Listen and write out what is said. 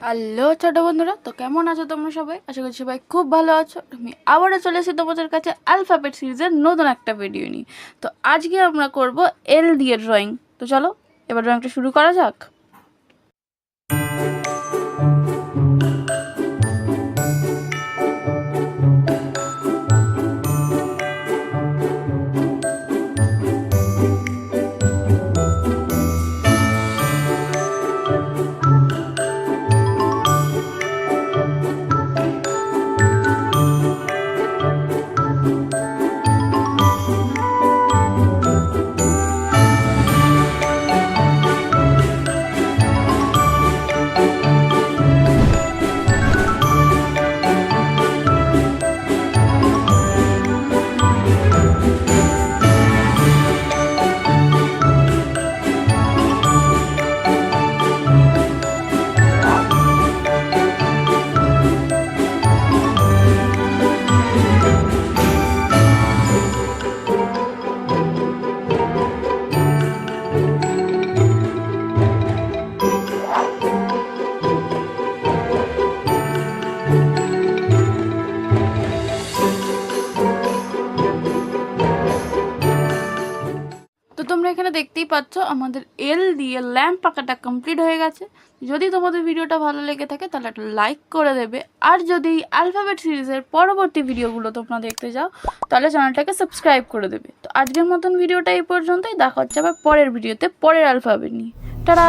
Hello ছোট বন্ধুরা, তো কেমন আছো তোমরা সবাই? আশা করছি সবাই খুব ভালো আছো। আমি আবারও চলে এসেছি তোমাদের কাছে অ্যালফাবেট সিরিজের নতুন একটা ভিডিও নিয়ে। তো আজকে আমরা করব এল দিয়ে ড্রয়িং। তো চলো এবার ড্রয়িংটা শুরু করা যাক। তো তোমরা এখানে দেখতেই পাচ্ছ আমাদের এল দিয়ে ল্যাম্প আঁকাটা কমপ্লিট হয়ে গেছে। যদি তোমাদের ভিডিওটা ভালো লেগে থাকে তাহলে একটা লাইক করে দেবে, আর যদি অ্যালফাবেট সিরিজের পরবর্তী ভিডিওগুলো তোমরা দেখতে যাও তাহলে চ্যানেলটাকে সাবস্ক্রাইব করে দেবে। তো আজকের মতন ভিডিওটা এই পর্যন্তই, দেখা হচ্ছে আবার পরের ভিডিওতে পরের অ্যালফাবেট নিয়ে। টাটা।